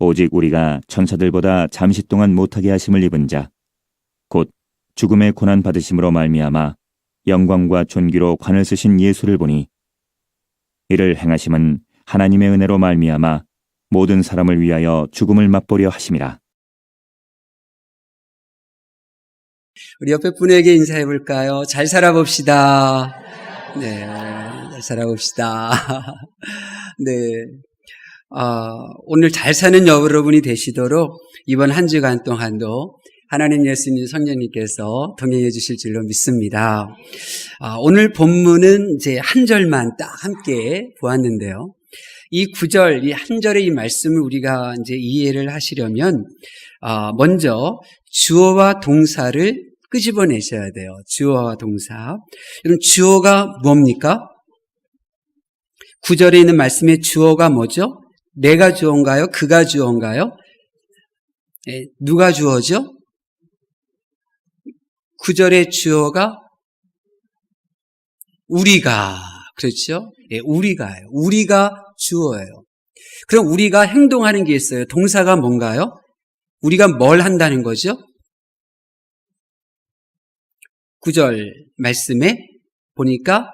오직 우리가 천사들보다 잠시 동안 못하게 하심을 입은 자, 곧 죽음의 고난 받으심으로 말미암아 영광과 존귀로 관을 쓰신 예수를 보니 이를 행하심은 하나님의 은혜로 말미암아 모든 사람을 위하여 죽음을 맛보려 하심이라. 우리 옆에 분에게 인사해 볼까요? 잘 살아봅시다. 네, 잘 살아봅시다. 네. 오늘 잘 사는 여러분이 되시도록 이번 한 주간 동안도 하나님 예수님 성령님께서 동행해 주실 줄로 믿습니다. 오늘 본문은 이제 한 절만 딱 함께 보았는데요. 이 구절, 이 한 절의 이 말씀을 우리가 이제 이해를 하시려면, 먼저 주어와 동사를 끄집어내셔야 돼요. 주어와 동사. 그럼 주어가 뭡니까? 구절에 있는 말씀의 주어가 뭐죠? 내가 주어인가요? 그가 주어인가요? 누가 주어죠? 구절의 주어가 우리가, 그렇죠? 우리가요. 우리가 주어예요. 그럼 우리가 행동하는 게 있어요. 동사가 뭔가요? 우리가 뭘 한다는 거죠? 구절 말씀에 보니까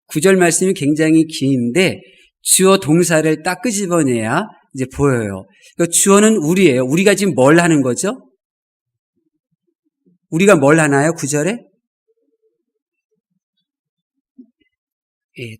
구절 말씀이 굉장히 긴데 주어 동사를 딱 끄집어내야 이제 보여요. 그러니까 주어는 우리예요. 우리가 지금 뭘 하는 거죠? 우리가 뭘 하나요? 구절에?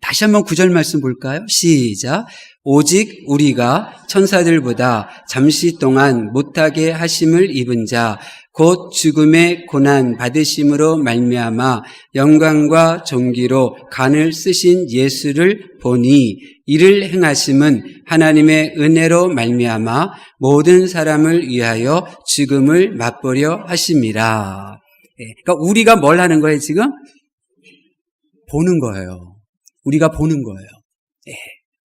다시 한번 구절 말씀 볼까요? 시작. 오직 우리가 천사들보다 잠시 동안 못하게 하심을 입은 자, 곧 죽음의 고난 받으심으로 말미암아 영광과 존귀로 간을 쓰신 예수를 보니 이를 행하심은 하나님의 은혜로 말미암아 모든 사람을 위하여 죽음을 맛보려 하심이라. 그러니까 우리가 뭘 하는 거예요, 지금? 보는 거예요. 우리가 보는 거예요.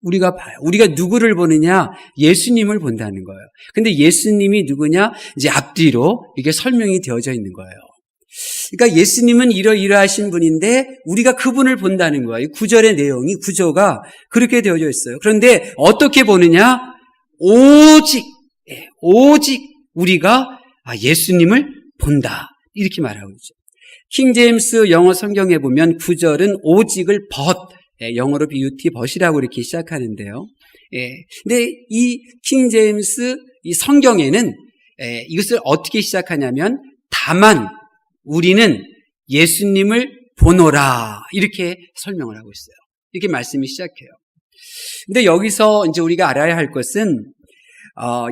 우리가 봐요. 우리가 누구를 보느냐? 예수님을 본다는 거예요. 근데 예수님이 누구냐? 이제 앞뒤로 이게 설명이 되어져 있는 거예요. 그러니까 예수님은 이러이러하신 분인데 우리가 그분을 본다는 거예요. 이 구절의 내용이, 구조가 그렇게 되어져 있어요. 그런데 어떻게 보느냐? 오직 우리가 예수님을 본다. 이렇게 말하고 있죠. 킹 제임스 영어 성경에 보면 구절은 오직을 영어로 beauty but이라고 이렇게 시작하는데요. 근데 이 킹 제임스 이 성경에는 이것을 어떻게 시작하냐면 다만 우리는 예수님을 보노라 이렇게 설명을 하고 있어요. 이렇게 말씀이 시작해요. 근데 여기서 이제 우리가 알아야 할 것은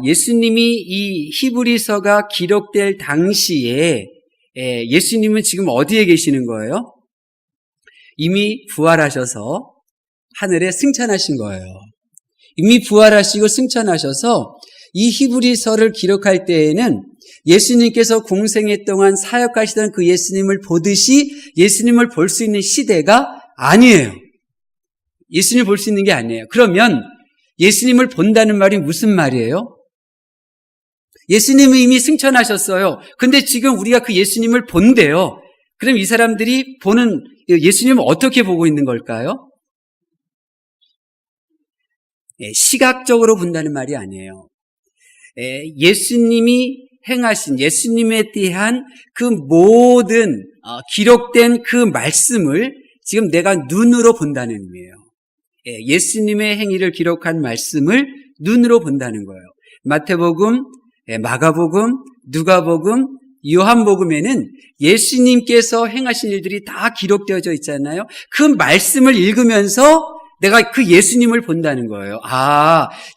예수님이 이 히브리서가 기록될 당시에 예수님은 지금 어디에 계시는 거예요? 이미 부활하셔서 하늘에 승천하신 거예요. 이미 부활하시고 승천하셔서 이 히브리서를 기록할 때에는 예수님께서 공생애 동안 사역하시던 그 예수님을 보듯이 예수님을 볼 수 있는 시대가 아니에요. 예수님을 볼 수 있는 게 아니에요. 그러면 예수님을 본다는 말이 무슨 말이에요? 예수님은 이미 승천하셨어요. 근데 지금 우리가 그 예수님을 본대요. 그럼 이 사람들이 보는 예수님을 어떻게 보고 있는 걸까요? 시각적으로 본다는 말이 아니에요. 예수님이 행하신 예수님에 대한 그 모든 기록된 그 말씀을 지금 내가 눈으로 본다는 의미예요. 예수님의 행위를 기록한 말씀을 눈으로 본다는 거예요. 마태복음, 마가복음, 누가복음, 요한복음에는 예수님께서 행하신 일들이 다 기록되어져 있잖아요. 그 말씀을 읽으면서 내가 그 예수님을 본다는 거예요.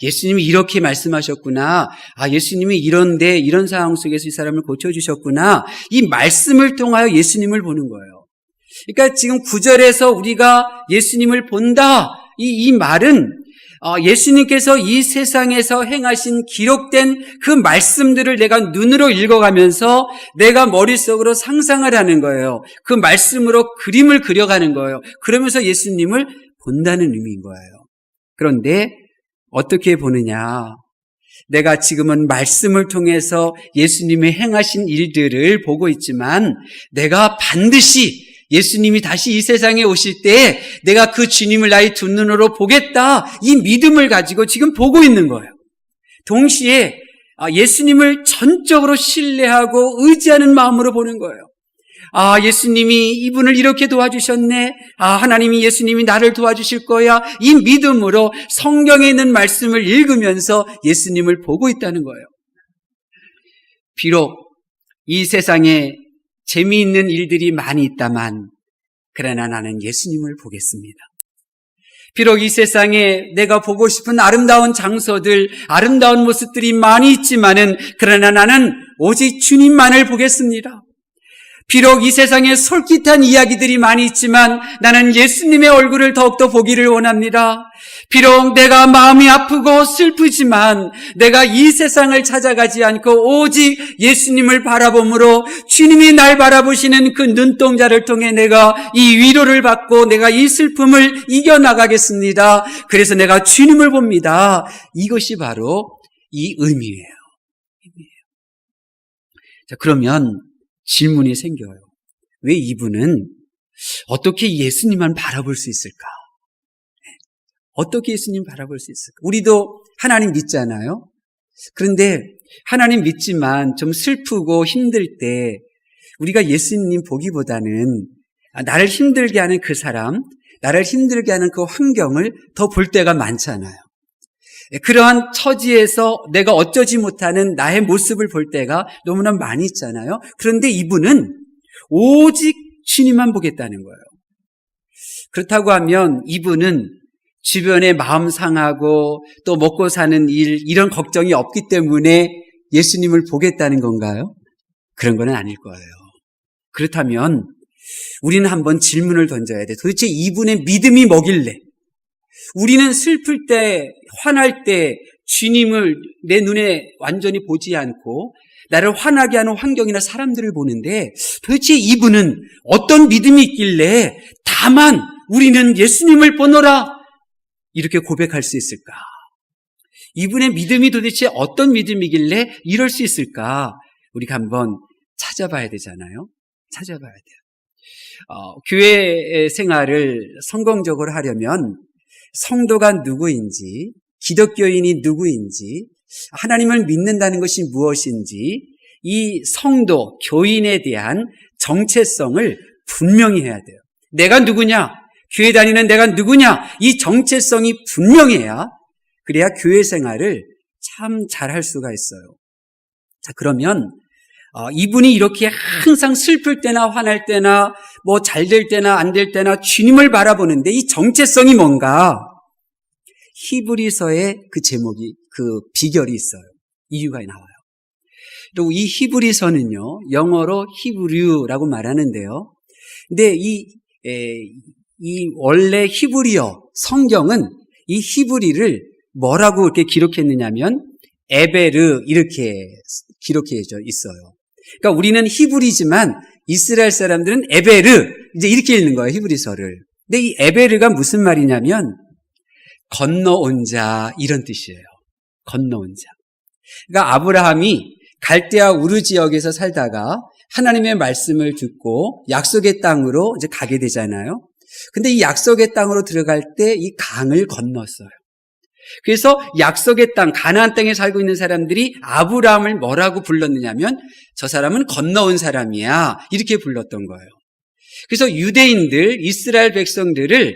예수님이 이렇게 말씀하셨구나. 예수님이 이런 상황 속에서 이 사람을 고쳐주셨구나. 이 말씀을 통하여 예수님을 보는 거예요. 그러니까 지금 9절에서 우리가 예수님을 본다. 이 말은 예수님께서 이 세상에서 행하신 기록된 그 말씀들을 내가 눈으로 읽어가면서 내가 머릿속으로 상상을 하는 거예요. 그 말씀으로 그림을 그려가는 거예요. 그러면서 예수님을 본다는 의미인 거예요. 그런데 어떻게 보느냐? 내가 지금은 말씀을 통해서 예수님의 행하신 일들을 보고 있지만 내가 반드시 예수님이 다시 이 세상에 오실 때 내가 그 주님을 나의 두 눈으로 보겠다. 이 믿음을 가지고 지금 보고 있는 거예요. 동시에 예수님을 전적으로 신뢰하고 의지하는 마음으로 보는 거예요. 예수님이 이분을 이렇게 도와주셨네. 하나님이 예수님이 나를 도와주실 거야. 이 믿음으로 성경에 있는 말씀을 읽으면서 예수님을 보고 있다는 거예요. 비록 이 세상에 재미있는 일들이 많이 있다만 그러나 나는 예수님을 보겠습니다. 비록 이 세상에 내가 보고 싶은 아름다운 장소들, 아름다운 모습들이 많이 있지만은 그러나 나는 오직 주님만을 보겠습니다. 비록 이 세상에 솔깃한 이야기들이 많이 있지만 나는 예수님의 얼굴을 더욱더 보기를 원합니다. 비록 내가 마음이 아프고 슬프지만 내가 이 세상을 찾아가지 않고 오직 예수님을 바라봄으로 주님이 날 바라보시는 그 눈동자를 통해 내가 이 위로를 받고 내가 이 슬픔을 이겨나가겠습니다. 그래서 내가 주님을 봅니다. 이것이 바로 이 의미예요. 자, 그러면 질문이 생겨요. 왜 이분은 어떻게 예수님만 바라볼 수 있을까? 어떻게 예수님 바라볼 수 있을까? 우리도 하나님 믿잖아요. 그런데 하나님 믿지만 좀 슬프고 힘들 때 우리가 예수님 보기보다는 나를 힘들게 하는 그 사람, 나를 힘들게 하는 그 환경을 더 볼 때가 많잖아요. 그러한 처지에서 내가 어쩌지 못하는 나의 모습을 볼 때가 너무나 많이 있잖아요. 그런데 이분은 오직 주님만 보겠다는 거예요. 그렇다고 하면 이분은 주변에 마음 상하고 또 먹고 사는 일 이런 걱정이 없기 때문에 예수님을 보겠다는 건가요? 그런 건 아닐 거예요. 그렇다면 우리는 한번 질문을 던져야 돼. 도대체 이분의 믿음이 뭐길래 우리는 슬플 때, 화날 때 주님을 내 눈에 완전히 보지 않고 나를 화나게 하는 환경이나 사람들을 보는데 도대체 이분은 어떤 믿음이 있길래 다만 우리는 예수님을 보노라 이렇게 고백할 수 있을까? 이분의 믿음이 도대체 어떤 믿음이길래 이럴 수 있을까? 우리가 한번 찾아봐야 되잖아요. 찾아봐야 돼요. 교회 생활을 성공적으로 하려면 성도가 누구인지, 기독교인이 누구인지, 하나님을 믿는다는 것이 무엇인지 이 성도, 교인에 대한 정체성을 분명히 해야 돼요. 내가 누구냐? 교회 다니는 내가 누구냐? 이 정체성이 분명해야 그래야 교회 생활을 참 잘할 수가 있어요. 자, 그러면 이분이 이렇게 항상 슬플 때나 화날 때나 뭐 잘 될 때나 안 될 때나 주님을 바라보는데 이 정체성이 뭔가? 히브리서의 그 제목이 그 비결이 있어요. 이유가 나와요. 그리고 이 히브리서는요 영어로 히브류라고 말하는데요. 근데 이 원래 히브리어 성경은 이 히브리를 뭐라고 이렇게 기록했느냐면 에베르 이렇게 기록해져 있어요. 그러니까 우리는 히브리지만 이스라엘 사람들은 에베르 이제 이렇게 읽는 거예요. 히브리서를. 근데 이 에베르가 무슨 말이냐면 건너온 자 이런 뜻이에요. 건너온 자. 그러니까 아브라함이 갈대아 우르 지역에서 살다가 하나님의 말씀을 듣고 약속의 땅으로 이제 가게 되잖아요. 근데 이 약속의 땅으로 들어갈 때 이 강을 건넜어요. 그래서 약속의 땅, 가나안 땅에 살고 있는 사람들이 아브라함을 뭐라고 불렀느냐면 저 사람은 건너온 사람이야 이렇게 불렀던 거예요. 그래서 유대인들, 이스라엘 백성들을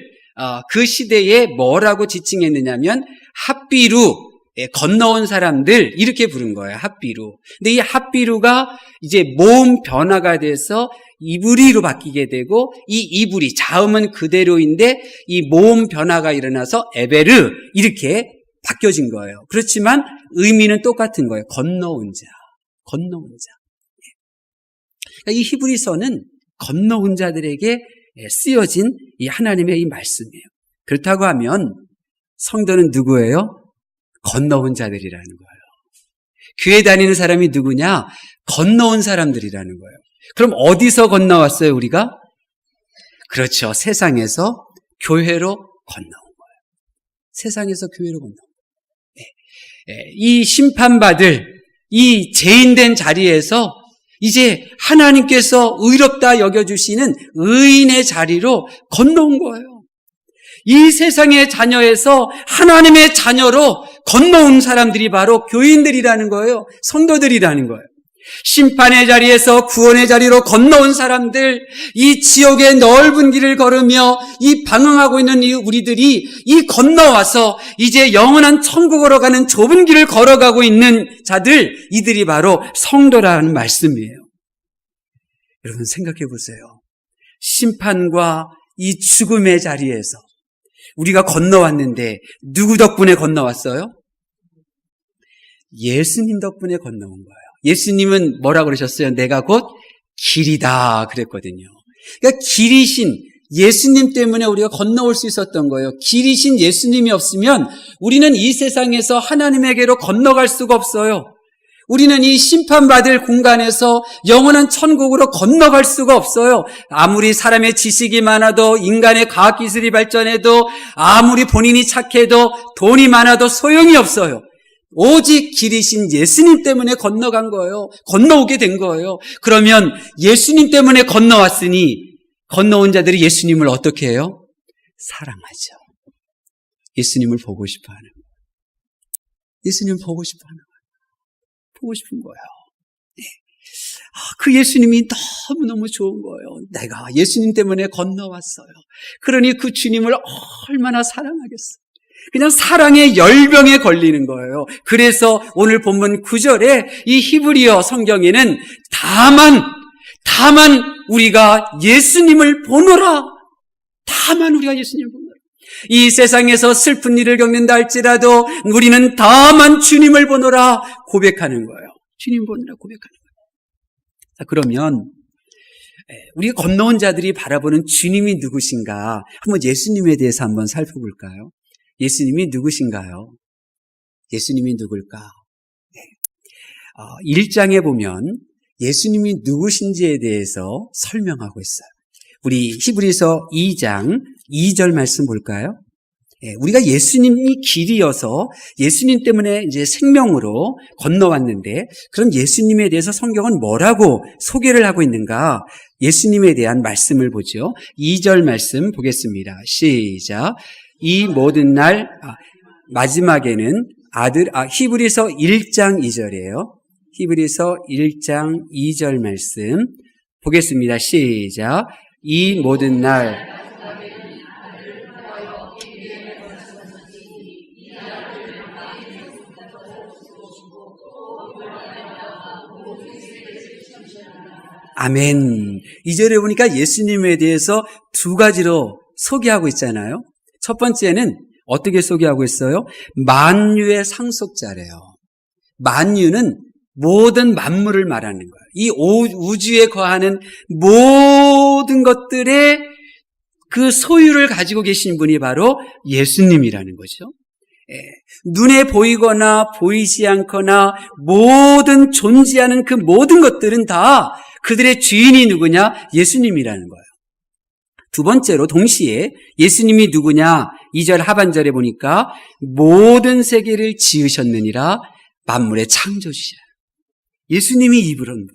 그 시대에 뭐라고 지칭했느냐면 핫비루, 건너온 사람들 이렇게 부른 거예요. 핫비루. 근데 이 핫비루가 이제 모음 변화가 돼서 이브리로 바뀌게 되고 이 이브리, 자음은 그대로인데 이 모음 변화가 일어나서 에베르 이렇게 바뀌어진 거예요. 그렇지만 의미는 똑같은 거예요. 건너온 자, 건너온 자. 그러니까 이 히브리서는 건너온 자들에게 쓰여진 이 하나님의 이 말씀이에요. 그렇다고 하면 성도는 누구예요? 건너온 자들이라는 거예요. 교회 다니는 사람이 누구냐? 건너온 사람들이라는 거예요. 그럼 어디서 건너왔어요, 우리가? 그렇죠. 세상에서 교회로 건너온 거예요. 세상에서 교회로 건너온 거예요. 이 심판받을 이 죄인된 자리에서 이제 하나님께서 의롭다 여겨주시는 의인의 자리로 건너온 거예요. 이 세상의 자녀에서 하나님의 자녀로 건너온 사람들이 바로 교인들이라는 거예요. 성도들이라는 거예요. 심판의 자리에서 구원의 자리로 건너온 사람들, 이 지옥의 넓은 길을 걸으며 이 방황하고 있는 이 우리들이 이 건너와서 이제 영원한 천국으로 가는 좁은 길을 걸어가고 있는 자들, 이들이 바로 성도라는 말씀이에요. 여러분 생각해 보세요. 심판과 이 죽음의 자리에서 우리가 건너왔는데 누구 덕분에 건너왔어요? 예수님 덕분에 건너온 거예요. 예수님은 뭐라고 그러셨어요? 내가 곧 길이다 그랬거든요. 그러니까 길이신 예수님 때문에 우리가 건너올 수 있었던 거예요. 길이신 예수님이 없으면 우리는 이 세상에서 하나님에게로 건너갈 수가 없어요. 우리는 이 심판받을 공간에서 영원한 천국으로 건너갈 수가 없어요. 아무리 사람의 지식이 많아도, 인간의 과학기술이 발전해도, 아무리 본인이 착해도, 돈이 많아도 소용이 없어요. 오직 길이신 예수님 때문에 건너간 거예요. 건너오게 된 거예요. 그러면 예수님 때문에 건너왔으니 건너온 자들이 예수님을 어떻게 해요? 사랑하죠. 예수님을 보고 싶어 하는 거예요. 예수님을 보고 싶어 하는 거예요. 보고 싶은 거예요. 네. 그 예수님이 너무너무 좋은 거예요. 내가 예수님 때문에 건너왔어요. 그러니 그 주님을 얼마나 사랑하겠어요. 그냥 사랑의 열병에 걸리는 거예요. 그래서 오늘 본문 9절에 이 히브리어 성경에는 다만 우리가 예수님을 보노라. 다만 우리가 예수님을 보노라. 이 세상에서 슬픈 일을 겪는다 할지라도 우리는 다만 주님을 보노라 고백하는 거예요. 주님 보노라 고백하는 거예요. 자, 그러면 우리가 건너온 자들이 바라보는 주님이 누구신가? 한번 예수님에 대해서 한번 살펴볼까요? 예수님이 누구신가요? 예수님이 누굴까? 1장에 보면 예수님이 누구신지에 대해서 설명하고 있어요. 우리 히브리서 2장 2절 말씀 볼까요? 우리가 예수님이 길이어서 예수님 때문에 이제 생명으로 건너왔는데 그런 예수님에 대해서 성경은 뭐라고 소개를 하고 있는가? 예수님에 대한 말씀을 보죠. 2절 말씀 보겠습니다. 시작. 이 모든 날 마지막에는 히브리서 1장 2절이에요. 히브리서 1장 2절 말씀 보겠습니다. 시작. 이 모든 날 아멘. 2절에 보니까 예수님에 대해서 두 가지로 소개하고 있잖아요. 첫 번째는 어떻게 소개하고 있어요? 만유의 상속자래요. 만유는 모든 만물을 말하는 거예요. 이 우주에 거하는 모든 것들의 그 소유를 가지고 계신 분이 바로 예수님이라는 거죠. 눈에 보이거나 보이지 않거나 모든 존재하는 그 모든 것들은 다 그들의 주인이 누구냐? 예수님이라는 거예요. 두 번째로 동시에 예수님이 누구냐? 2절 하반절에 보니까 모든 세계를 지으셨느니라 만물의 창조주시라. 예수님이 이분은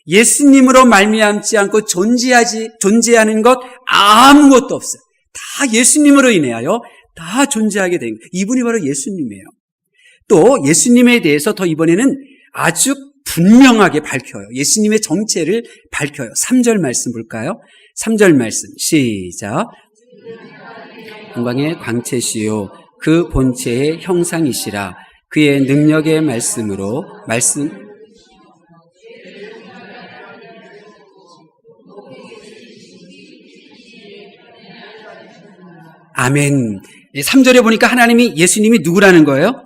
예수님으로 말미암지 않고 존재하는 것 아무것도 없어요. 다 예수님으로 인하여 다 존재하게 된 거예요. 이분이 바로 예수님이에요. 또 예수님에 대해서 더 이번에는 아주 분명하게 밝혀요. 예수님의 정체를 밝혀요. 3절 말씀 볼까요? 3절 말씀 시작. 영광의 광채시요 그 본체의 형상이시라. 그의 능력의 말씀으로 아멘. 3절에 보니까 예수님이 누구라는 거예요?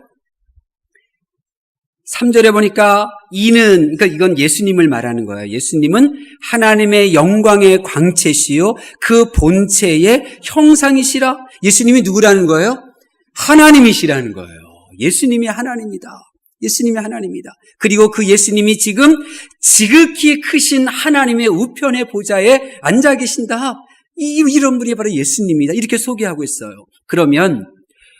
3절에 보니까 그러니까 이건 예수님을 말하는 거예요. 예수님은 하나님의 영광의 광채시요 그 본체의 형상이시라. 예수님이 누구라는 거예요? 하나님이시라는 거예요. 예수님이 하나님이다. 예수님이 하나님이다. 그리고 그 예수님이 지금 지극히 크신 하나님의 우편의 보좌에 앉아 계신다. 이런 분이 바로 예수님이다. 이렇게 소개하고 있어요. 그러면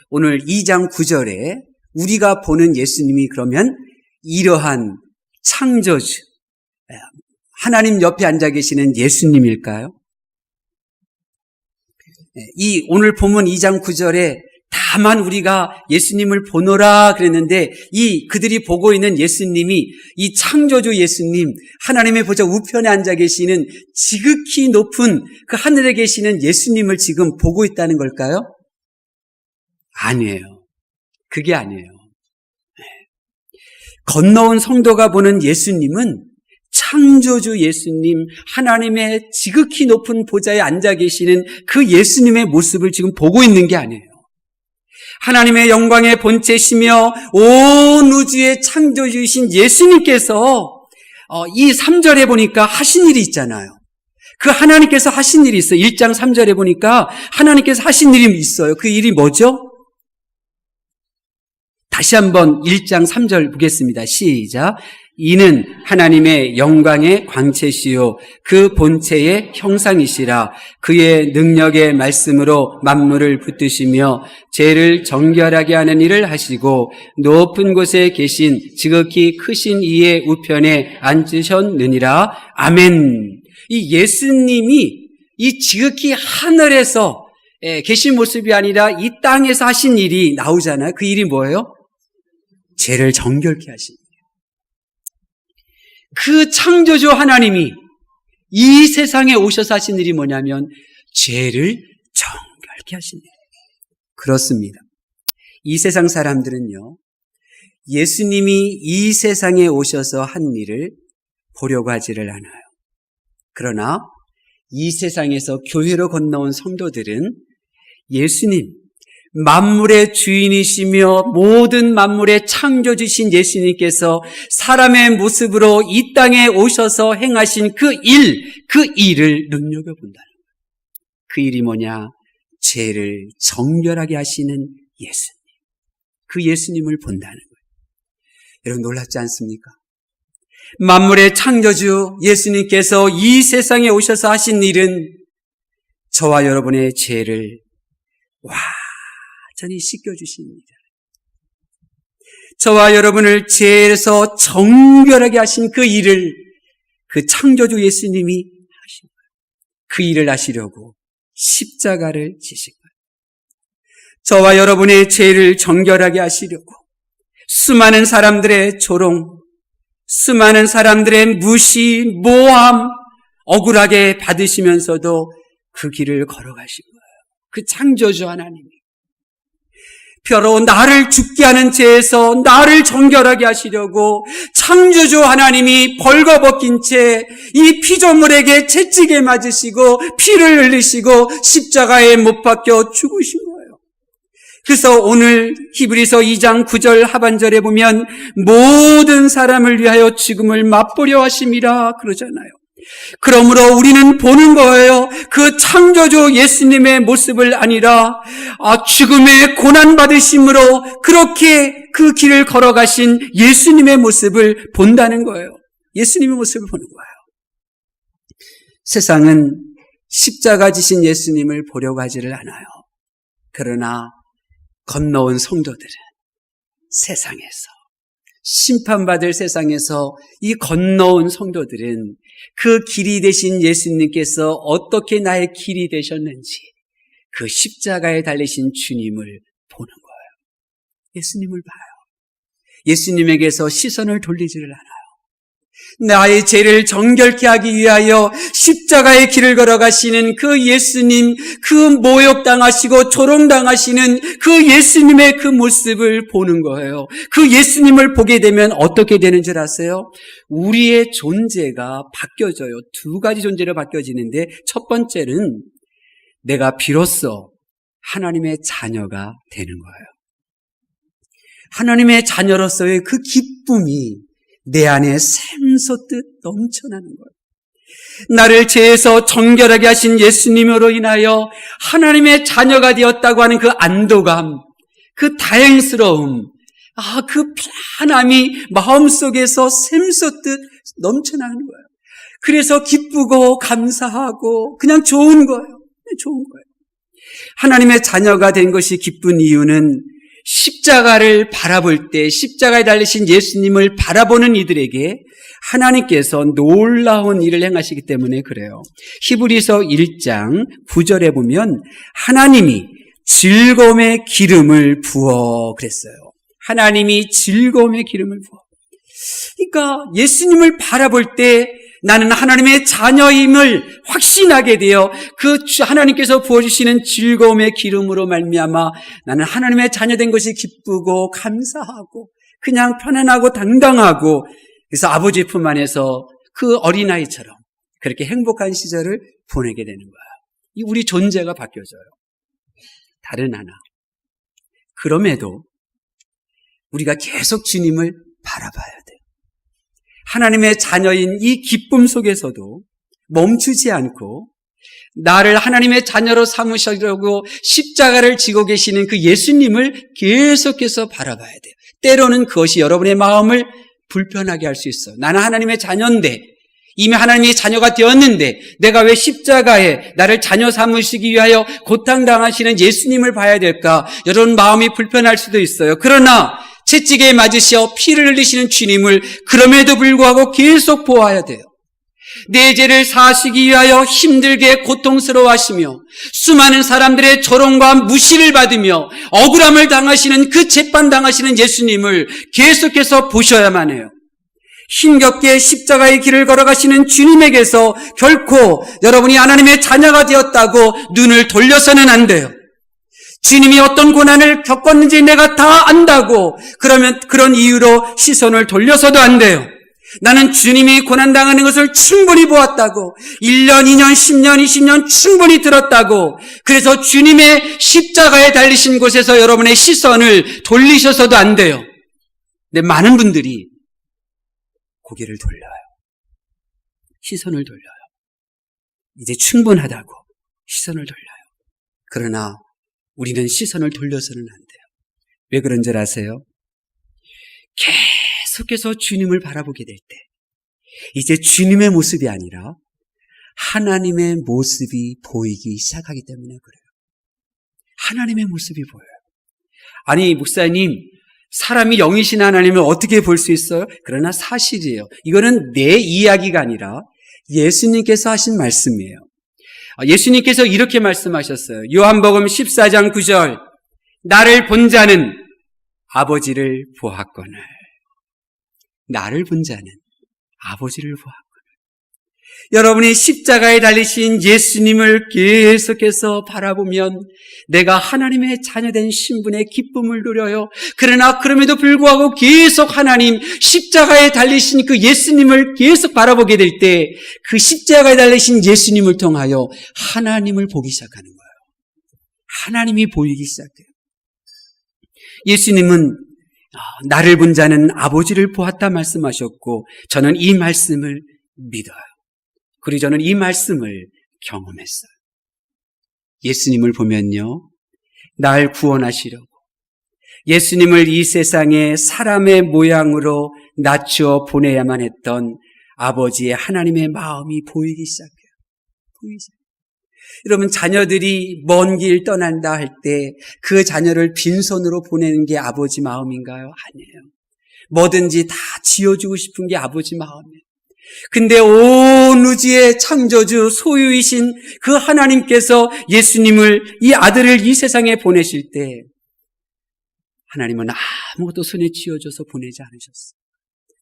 오늘 2장 9절에 우리가 보는 예수님이 그러면 이러한 창조주, 하나님 옆에 앉아 계시는 예수님일까요? 이 오늘 본문 2장 9절에 다만 우리가 예수님을 보노라 그랬는데 그들이 보고 있는 예수님이 이 창조주 예수님, 하나님의 보좌 우편에 앉아 계시는 지극히 높은 그 하늘에 계시는 예수님을 지금 보고 있다는 걸까요? 아니에요. 그게 아니에요. 건너온 성도가 보는 예수님은 창조주 예수님, 하나님의 지극히 높은 보좌에 앉아 계시는 그 예수님의 모습을 지금 보고 있는 게 아니에요. 하나님의 영광의 본체시며 온 우주의 창조주이신 예수님께서 이 3절에 보니까 하신 일이 있잖아요. 그 하나님께서 하신 일이 있어요. 1장 3절에 보니까 하나님께서 하신 일이 있어요. 그 일이 뭐죠? 다시 한번 1장 3절 보겠습니다. 시작. 이는 하나님의 영광의 광채시요 그 본체의 형상이시라. 그의 능력의 말씀으로 만물을 붙드시며 죄를 정결하게 하는 일을 하시고 높은 곳에 계신 지극히 크신 이의 우편에 앉으셨느니라. 아멘. 이 예수님이 이 지극히 하늘에서 계신 모습이 아니라 이 땅에서 하신 일이 나오잖아요. 그 일이 뭐예요? 죄를 정결케 하신 일이에요. 그 창조주 하나님이 이 세상에 오셔서 하신 일이 뭐냐면 죄를 정결케 하신 일이에요. 그렇습니다. 이 세상 사람들은요, 예수님이 이 세상에 오셔서 한 일을 보려고 하지를 않아요. 그러나 이 세상에서 교회로 건너온 성도들은 예수님, 만물의 주인이시며 모든 만물의 창조주신 예수님께서 사람의 모습으로 이 땅에 오셔서 행하신 그 일을 눈여겨본다는 거예요. 그 일이 뭐냐? 죄를 정결하게 하시는 예수님. 그 예수님을 본다는 거예요. 여러분 놀랍지 않습니까? 만물의 창조주 예수님께서 이 세상에 오셔서 하신 일은 저와 여러분의 죄를 완전히 씻겨주신 일이다. 저와 여러분을 죄에서 정결하게 하신 그 일을 그 창조주 예수님이 하신 거예요. 그 일을 하시려고 십자가를 지신 거예요. 저와 여러분의 죄를 정결하게 하시려고 수많은 사람들의 조롱, 수많은 사람들의 무시, 모함, 억울하게 받으시면서도 그 길을 걸어가신 거예요. 그 창조주 하나님이 비로 나를 죽게 하는 죄에서 나를 정결하게 하시려고 창조주 하나님이 벌거벗긴 채 이 피조물에게 채찍에 맞으시고 피를 흘리시고 십자가에 못 박혀 죽으신 거예요. 그래서 오늘 히브리서 2장 9절 하반절에 보면 모든 사람을 위하여 죽음을 맛보려 하심이라 그러잖아요. 그러므로 우리는 보는 거예요. 그 창조주 예수님의 모습을 아니라 죽음의 고난받으심으로 그렇게 그 길을 걸어가신 예수님의 모습을 본다는 거예요. 예수님의 모습을 보는 거예요. 세상은 십자가 지신 예수님을 보려고 하지를 않아요. 그러나 건너온 성도들은 세상에서 심판받을 세상에서 이 건너온 성도들은 그 길이 되신 예수님께서 어떻게 나의 길이 되셨는지 그 십자가에 달리신 주님을 보는 거예요. 예수님을 봐요. 예수님에게서 시선을 돌리지를 않아요. 나의 죄를 정결케 하기 위하여 십자가의 길을 걸어가시는 그 예수님, 그 모욕당하시고 조롱당하시는 그 예수님의 그 모습을 보는 거예요. 그 예수님을 보게 되면 어떻게 되는 줄 아세요? 우리의 존재가 바뀌어져요. 두 가지 존재로 바뀌어지는데 첫 번째는 내가 비로소 하나님의 자녀가 되는 거예요. 하나님의 자녀로서의 그 기쁨이 내 안에 샘솟듯 넘쳐나는 거예요. 나를 죄에서 정결하게 하신 예수님으로 인하여 하나님의 자녀가 되었다고 하는 그 안도감, 그 다행스러움, 그 편함이 마음속에서 샘솟듯 넘쳐나는 거예요. 그래서 기쁘고 감사하고 그냥 좋은 거예요. 좋은 거예요. 하나님의 자녀가 된 것이 기쁜 이유는 십자가를 바라볼 때 십자가에 달리신 예수님을 바라보는 이들에게 하나님께서 놀라운 일을 행하시기 때문에 그래요. 히브리서 1장 9절에 보면 하나님이 즐거움의 기름을 부어 그랬어요. 하나님이 즐거움의 기름을 부어. 그러니까 예수님을 바라볼 때 나는 하나님의 자녀임을 확신하게 되어 그 하나님께서 부어주시는 즐거움의 기름으로 말미암아 나는 하나님의 자녀된 것이 기쁘고 감사하고 그냥 편안하고 당당하고, 그래서 아버지 품 안에서 그 어린아이처럼 그렇게 행복한 시절을 보내게 되는 거야. 우리 존재가 바뀌어져요. 다른 하나. 그럼에도 우리가 계속 주님을 바라봐야 돼요. 하나님의 자녀인 이 기쁨 속에서도 멈추지 않고 나를 하나님의 자녀로 삼으시려고 십자가를 지고 계시는 그 예수님을 계속해서 바라봐야 돼요. 때로는 그것이 여러분의 마음을 불편하게 할 수 있어요. 나는 하나님의 자녀인데, 이미 하나님의 자녀가 되었는데 내가 왜 십자가에 나를 자녀 삼으시기 위하여 고탕당하시는 예수님을 봐야 될까? 여러분 마음이 불편할 수도 있어요. 그러나 채찍에 맞으시어 피를 흘리시는 주님을 그럼에도 불구하고 계속 보아야 돼요. 내 죄를 사하시기 위하여 힘들게 고통스러워하시며 수많은 사람들의 조롱과 무시를 받으며 억울함을 당하시는 그 재판당하시는 예수님을 계속해서 보셔야만 해요. 힘겹게 십자가의 길을 걸어가시는 주님에게서 결코 여러분이 하나님의 자녀가 되었다고 눈을 돌려서는 안 돼요. 주님이 어떤 고난을 겪었는지 내가 다 안다고 그러면 그런 이유로 시선을 돌려서도 안 돼요. 나는 주님이 고난당하는 것을 충분히 보았다고 1년, 2년, 10년, 20년 충분히 들었다고 그래서 주님의 십자가에 달리신 곳에서 여러분의 시선을 돌리셔서도 안 돼요. 근데 많은 분들이 고개를 돌려요. 시선을 돌려요. 이제 충분하다고 시선을 돌려요. 그러나 우리는 시선을 돌려서는 안 돼요. 왜 그런 줄 아세요? 계속해서 주님을 바라보게 될 때 이제 주님의 모습이 아니라 하나님의 모습이 보이기 시작하기 때문에 그래요. 하나님의 모습이 보여요. 아니 목사님, 사람이 영이신 하나님을 어떻게 볼 수 있어요? 그러나 사실이에요. 이거는 내 이야기가 아니라 예수님께서 하신 말씀이에요. 예수님께서 이렇게 말씀하셨어요. 요한복음 14장 9절 나를 본 자는 아버지를 보았거늘. 나를 본 자는 아버지를 보았거늘. 여러분이 십자가에 달리신 예수님을 계속해서 바라보면 내가 하나님의 자녀된 신분의 기쁨을 누려요. 그러나 그럼에도 불구하고 계속 하나님 십자가에 달리신 그 예수님을 계속 바라보게 될 때 그 십자가에 달리신 예수님을 통하여 하나님을 보기 시작하는 거예요. 하나님이 보이기 시작해요. 예수님은 나를 본 자는 아버지를 보았다 말씀하셨고 저는 이 말씀을 믿어요. 그리고 저는 이 말씀을 경험했어요. 예수님을 보면요, 날 구원하시려고 예수님을 이 세상에 사람의 모양으로 낮추어 보내야만 했던 아버지의 하나님의 마음이 보이기 시작해요. 보이기 시작해요. 여러분 자녀들이 먼 길 떠난다 할 때 그 자녀를 빈손으로 보내는 게 아버지 마음인가요? 아니에요. 뭐든지 다 지어주고 싶은 게 아버지 마음이에요. 근데 온 우주의 창조주 소유이신 그 하나님께서 예수님을 이 아들을 이 세상에 보내실 때 하나님은 아무것도 손에 쥐어줘서 보내지 않으셨어요.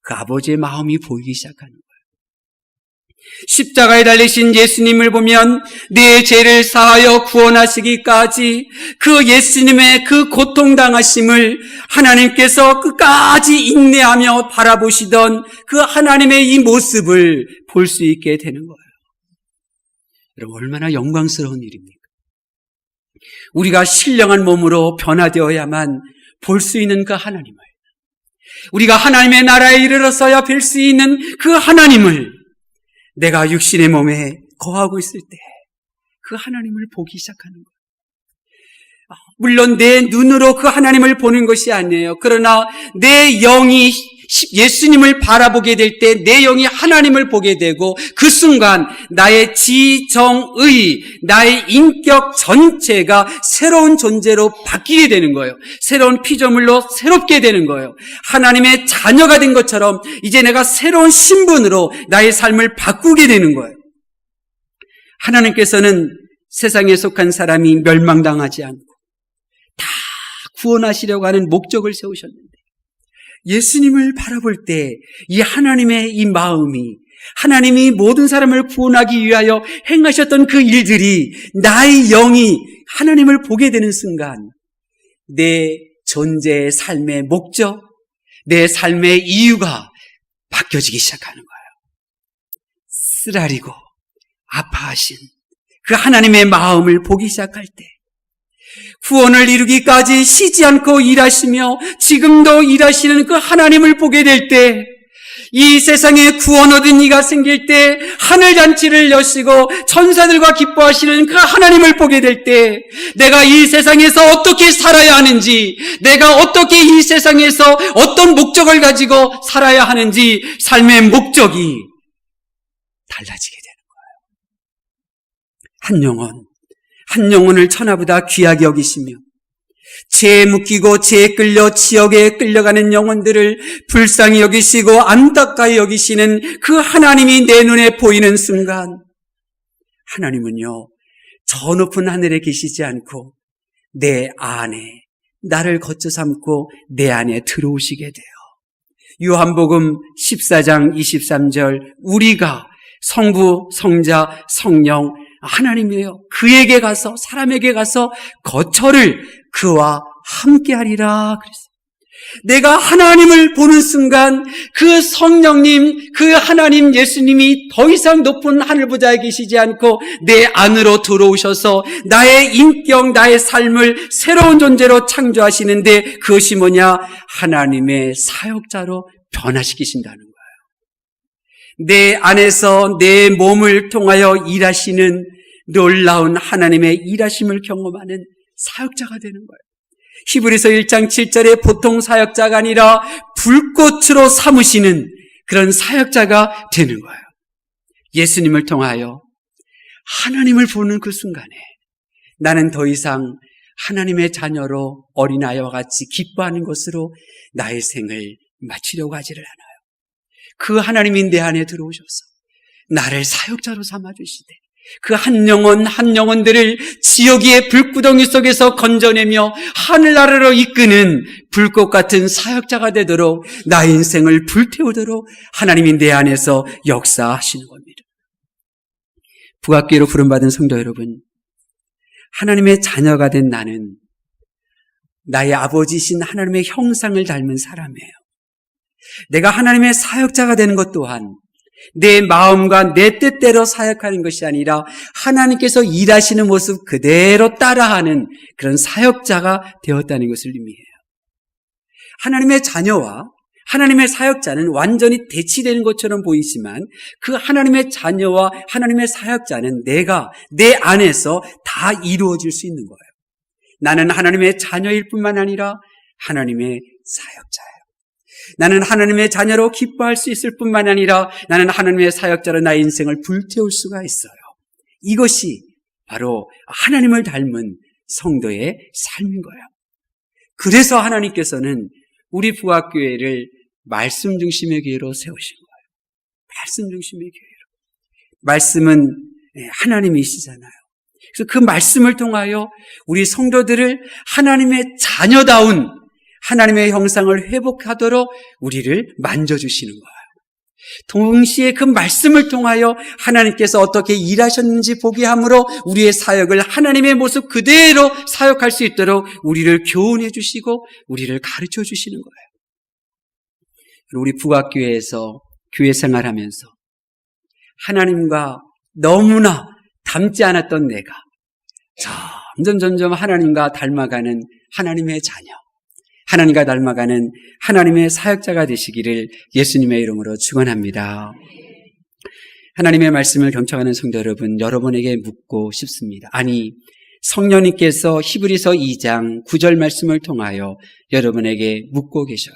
그 아버지의 마음이 보이기 시작하는 거예요. 십자가에 달리신 예수님을 보면 내 죄를 사하여 구원하시기까지 그 예수님의 그 고통당하심을 하나님께서 끝까지 인내하며 바라보시던 그 하나님의 이 모습을 볼 수 있게 되는 거예요. 여러분 얼마나 영광스러운 일입니까? 우리가 신령한 몸으로 변화되어야만 볼 수 있는 그 하나님을, 우리가 하나님의 나라에 이르러서야 뵐 수 있는 그 하나님을 내가 육신의 몸에 거하고 있을 때 그 하나님을 보기 시작하는 거예요. 물론 내 눈으로 그 하나님을 보는 것이 아니에요. 그러나 내 영이 예수님을 바라보게 될 때 내 영이 하나님을 보게 되고 그 순간 나의 지정의, 나의 인격 전체가 새로운 존재로 바뀌게 되는 거예요. 새로운 피조물로 새롭게 되는 거예요. 하나님의 자녀가 된 것처럼 이제 내가 새로운 신분으로 나의 삶을 바꾸게 되는 거예요. 하나님께서는 세상에 속한 사람이 멸망당하지 않고 구원하시려고 하는 목적을 세우셨는데 예수님을 바라볼 때 이 하나님의 이 마음이 하나님이 모든 사람을 구원하기 위하여 행하셨던 그 일들이 나의 영이 하나님을 보게 되는 순간 내 존재의 삶의 목적, 내 삶의 이유가 바뀌어지기 시작하는 거예요. 쓰라리고 아파하신 그 하나님의 마음을 보기 시작할 때 구원을 이루기까지 쉬지 않고 일하시며 지금도 일하시는 그 하나님을 보게 될 때 이 세상에 구원 얻은 이가 생길 때 하늘잔치를 여시고 천사들과 기뻐하시는 그 하나님을 보게 될 때 내가 이 세상에서 어떻게 살아야 하는지 내가 어떻게 이 세상에서 어떤 목적을 가지고 살아야 하는지 삶의 목적이 달라지게 되는 거예요. 한 영혼을 천하보다 귀하게 여기시며 죄에 묶이고 죄에 끌려 지옥에 끌려가는 영혼들을 불쌍히 여기시고 안타까이 여기시는 그 하나님이 내 눈에 보이는 순간 하나님은요 저 높은 하늘에 계시지 않고 내 안에 나를 거쳐 삼고 내 안에 들어오시게 돼요. 요한복음 14장 23절 우리가 성부, 성자, 성령 하나님이에요. 그에게 가서 사람에게 가서 거처를 그와 함께하리라 그랬어요. 내가 하나님을 보는 순간 그 성령님, 그 하나님 예수님이 더 이상 높은 하늘보다에 계시지 않고 내 안으로 들어오셔서 나의 인격, 나의 삶을 새로운 존재로 창조하시는데 그것이 뭐냐? 하나님의 사역자로 변화시키신다는 거예요. 내 안에서 내 몸을 통하여 일하시는 놀라운 하나님의 일하심을 경험하는 사역자가 되는 거예요. 히브리서 1장 7절에 보통 사역자가 아니라 불꽃으로 삼으시는 그런 사역자가 되는 거예요. 예수님을 통하여 하나님을 보는 그 순간에 나는 더 이상 하나님의 자녀로 어린아이와 같이 기뻐하는 것으로 나의 생을 마치려고 하지를 않아요. 그 하나님이 내 안에 들어오셔서 나를 사역자로 삼아주시되 그 한 영혼 한 영혼들을 지옥의 불구덩이 속에서 건져내며 하늘나라로 이끄는 불꽃 같은 사역자가 되도록 나의 인생을 불태우도록 하나님이 내 안에서 역사하시는 겁니다. 북악교회로 부름받은 성도 여러분, 하나님의 자녀가 된 나는 나의 아버지신 하나님의 형상을 닮은 사람이에요. 내가 하나님의 사역자가 되는 것 또한 내 마음과 내 뜻대로 사역하는 것이 아니라 하나님께서 일하시는 모습 그대로 따라하는 그런 사역자가 되었다는 것을 의미해요. 하나님의 자녀와 하나님의 사역자는 완전히 대치되는 것처럼 보이지만 그 하나님의 자녀와 하나님의 사역자는 내가 내 안에서 다 이루어질 수 있는 거예요. 나는 하나님의 자녀일 뿐만 아니라 하나님의 사역자예요. 나는 하나님의 자녀로 기뻐할 수 있을 뿐만 아니라 나는 하나님의 사역자로 나의 인생을 불태울 수가 있어요. 이것이 바로 하나님을 닮은 성도의 삶인 거예요. 그래서 하나님께서는 우리 부학교회를 말씀 중심의 교회로 세우신 거예요. 말씀 중심의 교회로. 말씀은 하나님이시잖아요. 그래서 그 말씀을 통하여 우리 성도들을 하나님의 자녀다운 하나님의 형상을 회복하도록 우리를 만져주시는 거예요. 동시에 그 말씀을 통하여 하나님께서 어떻게 일하셨는지 보게 함으로 우리의 사역을 하나님의 모습 그대로 사역할 수 있도록 우리를 교훈해 주시고 우리를 가르쳐 주시는 거예요. 우리 북악교회에서 교회 생활하면서 하나님과 너무나 닮지 않았던 내가 점점 하나님과 닮아가는 하나님의 자녀, 하나님과 닮아가는 하나님의 사역자가 되시기를 예수님의 이름으로 축원합니다. 하나님의 말씀을 경청하는 성도 여러분, 여러분에게 묻고 싶습니다. 아니, 성령님께서 히브리서 2장 9절 말씀을 통하여 여러분에게 묻고 계셔요.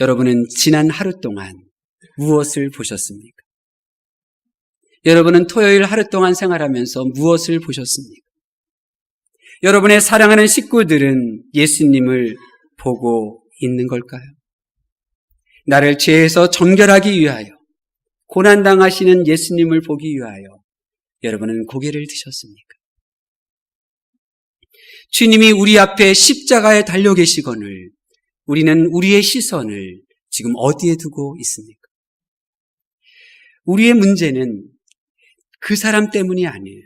여러분은 지난 하루 동안 무엇을 보셨습니까? 여러분은 토요일 하루 동안 생활하면서 무엇을 보셨습니까? 여러분의 사랑하는 식구들은 예수님을 보고 있는 걸까요? 나를 죄에서 정결하기 위하여 고난당하시는 예수님을 보기 위하여 여러분은 고개를 드셨습니까? 주님이 우리 앞에 십자가에 달려 계시거늘 우리는 우리의 시선을 지금 어디에 두고 있습니까? 우리의 문제는 그 사람 때문이 아니에요.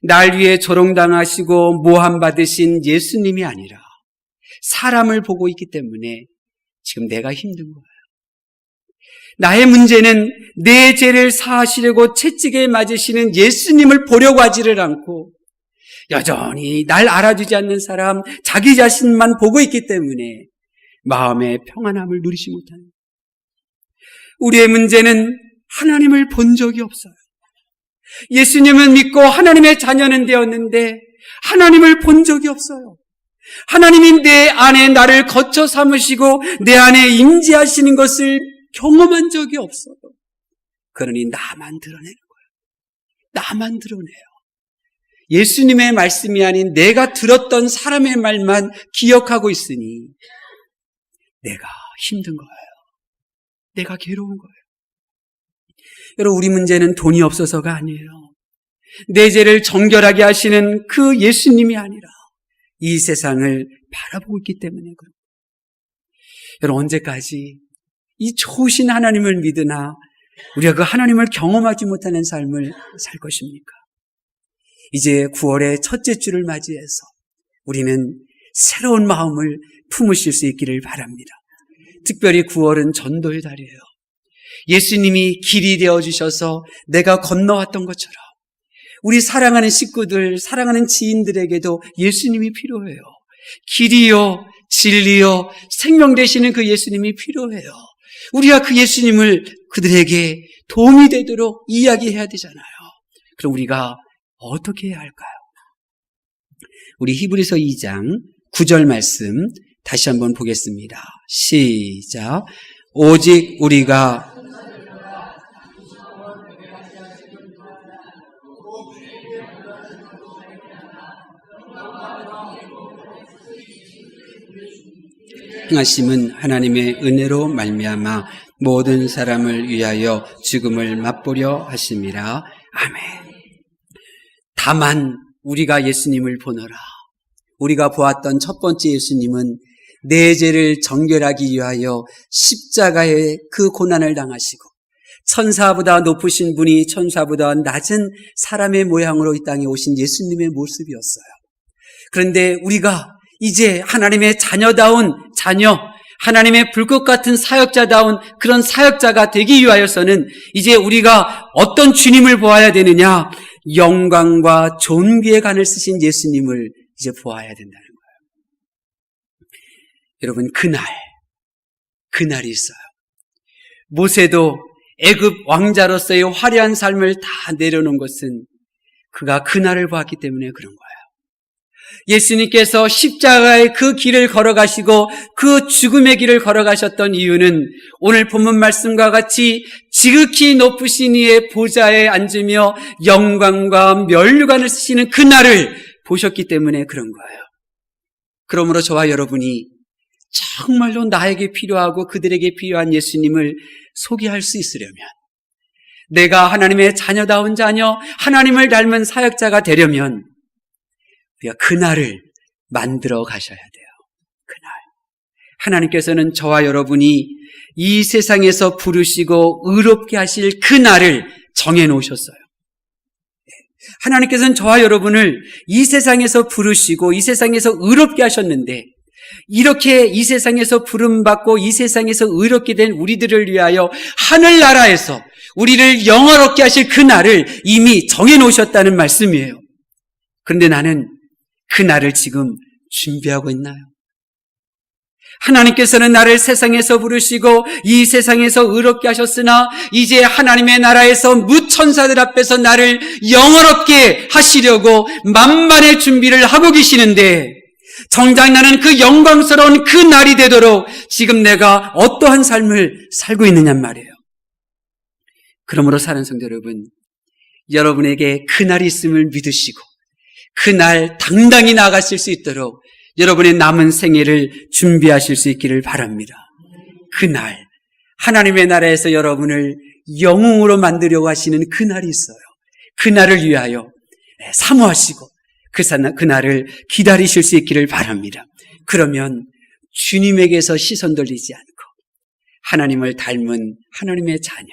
날 위해 조롱당하시고 모함받으신 예수님이 아니라 사람을 보고 있기 때문에 지금 내가 힘든 거예요. 나의 문제는 내 죄를 사하시려고 채찍에 맞으시는 예수님을 보려고 하지를 않고 여전히 날 알아주지 않는 사람, 자기 자신만 보고 있기 때문에 마음의 평안함을 누리지 못하는 거예요. 우리의 문제는 하나님을 본 적이 없어요. 예수님은 믿고 하나님의 자녀는 되었는데 하나님을 본 적이 없어요. 하나님이 내 안에 나를 거처 삼으시고 내 안에 임재하시는 것을 경험한 적이 없어요. 그러니 나만 드러내는 거예요. 나만 드러내요. 예수님의 말씀이 아닌 내가 들었던 사람의 말만 기억하고 있으니 내가 힘든 거예요. 내가 괴로운 거예요. 여러분, 우리 문제는 돈이 없어서가 아니에요. 내 죄를 정결하게 하시는 그 예수님이 아니라 이 세상을 바라보고 있기 때문에 그런 거예요. 여러분, 언제까지 이 좋으신 하나님을 믿으나 우리가 그 하나님을 경험하지 못하는 삶을 살 것입니까? 이제 9월의 첫째 주를 맞이해서 우리는 새로운 마음을 품으실 수 있기를 바랍니다. 특별히 9월은 전도의 달이에요. 예수님이 길이 되어주셔서 내가 건너왔던 것처럼 우리 사랑하는 식구들, 사랑하는 지인들에게도 예수님이 필요해요. 길이요, 진리요, 생명 되시는 그 예수님이 필요해요. 우리가 그 예수님을 그들에게 도움이 되도록 이야기해야 되잖아요. 그럼 우리가 어떻게 해야 할까요? 우리 히브리서 2장 9절 말씀 다시 한번 보겠습니다. 시작. 오직 우리가 행하심은 하나님의 은혜로 말미암아 모든 사람을 위하여 죽음을 맛보려 하심이라. 아멘. 다만 우리가 예수님을 보노라. 우리가 보았던 첫 번째 예수님은 내 죄를 정결하기 위하여 십자가에 그 고난을 당하시고 천사보다 높으신 분이 천사보다 낮은 사람의 모양으로 이 땅에 오신 예수님의 모습이었어요. 그런데 우리가 이제 하나님의 자녀다운 자녀, 하나님의 불꽃 같은 사역자다운 그런 사역자가 되기 위하여서는 이제 우리가 어떤 주님을 보아야 되느냐? 영광과 존귀의 간을 쓰신 예수님을 이제 보아야 된다는 거예요. 여러분, 그날이 있어요. 모세도 애굽 왕자로서의 화려한 삶을 다 내려놓은 것은 그가 그날을 보았기 때문에 그런 거예요. 예수님께서 십자가의 그 길을 걸어가시고 그 죽음의 길을 걸어가셨던 이유는 오늘 본문 말씀과 같이 지극히 높으신 이의 보좌에 앉으며 영광과 면류관을 쓰시는 그날을 보셨기 때문에 그런 거예요. 그러므로 저와 여러분이 정말로 나에게 필요하고 그들에게 필요한 예수님을 소개할 수 있으려면, 내가 하나님의 자녀다운 자녀, 하나님을 닮은 사역자가 되려면 우리가 그날을 만들어 가셔야 돼요. 그날. 하나님께서는 저와 여러분이 이 세상에서 부르시고 의롭게 하실 그날을 정해 놓으셨어요. 하나님께서는 저와 여러분을 이 세상에서 부르시고 이 세상에서 의롭게 하셨는데, 이렇게 이 세상에서 부름받고 이 세상에서 의롭게 된 우리들을 위하여 하늘나라에서 우리를 영화롭게 하실 그날을 이미 정해 놓으셨다는 말씀이에요. 그런데 나는 그 날을 지금 준비하고 있나요? 하나님께서는 나를 세상에서 부르시고 이 세상에서 의롭게 하셨으나 이제 하나님의 나라에서 무천사들 앞에서 나를 영화롭게 하시려고 만반의 준비를 하고 계시는데, 정작 나는 그 영광스러운 그 날이 되도록 지금 내가 어떠한 삶을 살고 있느냐 말이에요. 그러므로 사랑하는 성도 여러분, 여러분에게 그 날이 있음을 믿으시고 그날 당당히 나아가실 수 있도록 여러분의 남은 생애를 준비하실 수 있기를 바랍니다. 그날 하나님의 나라에서 여러분을 영웅으로 만들려고 하시는 그날이 있어요. 그날을 위하여 사모하시고 그날을 기다리실 수 있기를 바랍니다. 그러면 주님에게서 시선 돌리지 않고 하나님을 닮은 하나님의 자녀,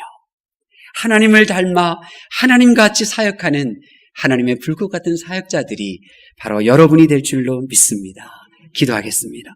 하나님을 닮아 하나님같이 사역하는 하나님의 불꽃 같은 사역자들이 바로 여러분이 될 줄로 믿습니다. 기도하겠습니다.